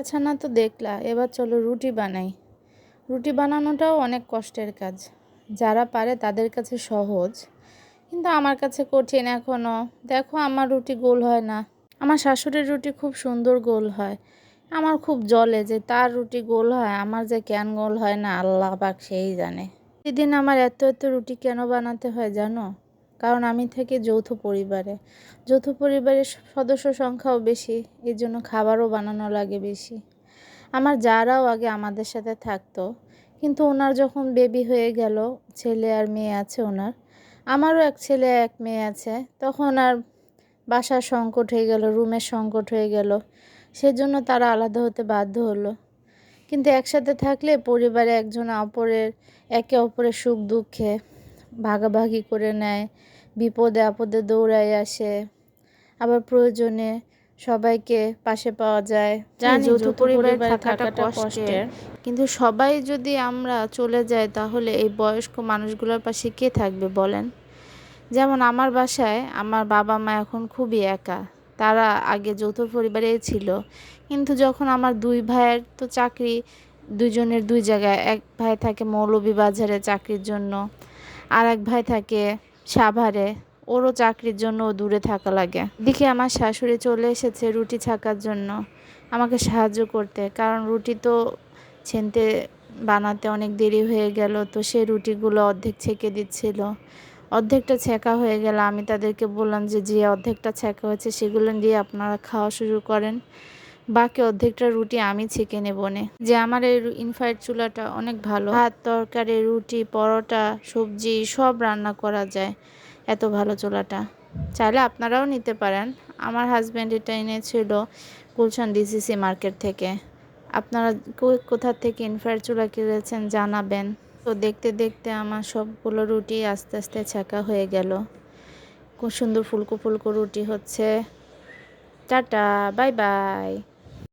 ছানা তো দেখলা, এবার চলো রুটি বানাই। রুটি বানানোটাও অনেক কষ্টের কাজ। যারা পারে তাদের কাছে সহজ, কিন্তু আমার কাছে কঠিন এখনও। দেখো আমার রুটি গোল হয় না। আমার শাশুড়ির রুটি খুব সুন্দর গোল হয়। আমার খুব জ্বলে যে তার রুটি গোল হয়, আমার যে কেন গোল হয় না আল্লাহ পাক সেই জানে। প্রতিদিন আমার এত এত রুটি কেন বানাতে হয় জানো? কারণ আমি থাকি যৌথ পরিবারে। যৌথ পরিবারের সদস্য সংখ্যাও বেশি, এর জন্য খাবারও বানানো লাগে বেশি। আমার যারাও আগে আমাদের সাথে থাকতো, কিন্তু ওনার যখন বেবি হয়ে গেল, ছেলে আর মেয়ে আছে ওনার, আমারও এক ছেলে এক মেয়ে আছে, তখন আর বাসার সংকট হয়ে গেল, রুমের সংকট হয়ে গেল, সেজন্য তারা আলাদা হতে বাধ্য হলো। কিন্তু একসাথে থাকলে পরিবারে একজন অপরের একে অপরের সুখ দুঃখে ভাগাভাগি করে নেয়, বিপদে আপদে দৌড়ায় আসে, আবার প্রয়োজনে সবাইকে পাশে পাওয়া যায়। জানি যৌথ পরিবারে থাকাটা কষ্টের, কিন্তু সবাই যদি আমরা চলে যাই তাহলে এই বয়স্ক মানুষগুলোর পাশে কে থাকবে বলেন? যেমন আমার বাসায় আমার বাবা মা এখন খুবই একা। তারা আগে যৌথ পরিবারেই ছিল, কিন্তু যখন আমার দুই ভাইয়ের তো চাকরি, দুইজনের দুই জায়গায়, এক ভাই থাকে মৌলভীবাজারে চাকরির জন্য, আর এক ভাই থাকে সাভারে, ওরও চাকরির জন্য দূরে থাকা লাগে। দেখি আমার শাশুড়ি চলে এসেছে রুটি ছাকার জন্য আমাকে সাহায্য করতে, কারণ রুটি তো ছেনতে বানাতে অনেক দেরি হয়ে গেল, তো সে রুটিগুলো অর্ধেক ছেঁকে দিচ্ছিল। অর্ধেকটা ছেঁকা হয়ে গেল, আমি তাদেরকে বললাম যে যে অর্ধেকটা ছেঁকা হয়েছে সেগুলো দিয়ে আপনারা খাওয়া শুরু করেন, বাকি অর্ধেকটা রুটি আমি ছেঁকে নেব নে। যে আমার এই ইনফ্রারেড চুলাটা অনেক ভালো, ভাত তরকারি রুটি পরোটা সবজি সব রান্না করা যায় এত ভালো চুলাটা। চাইলে আপনারাও নিতে পারেন। আমার হাজব্যান্ড এটা এনেছিল গুলশান ডিসিসি মার্কেট থেকে। আপনারা কোথা থেকে ইনফ্রারেড চুলা কিনেছেন জানাবেন। তো দেখতে দেখতে আমার সবগুলো রুটি আস্তে আস্তে ছাকা হয়ে গেল। খুব সুন্দর ফুলকো ফুলকো রুটি হচ্ছে। Tata, bye bye.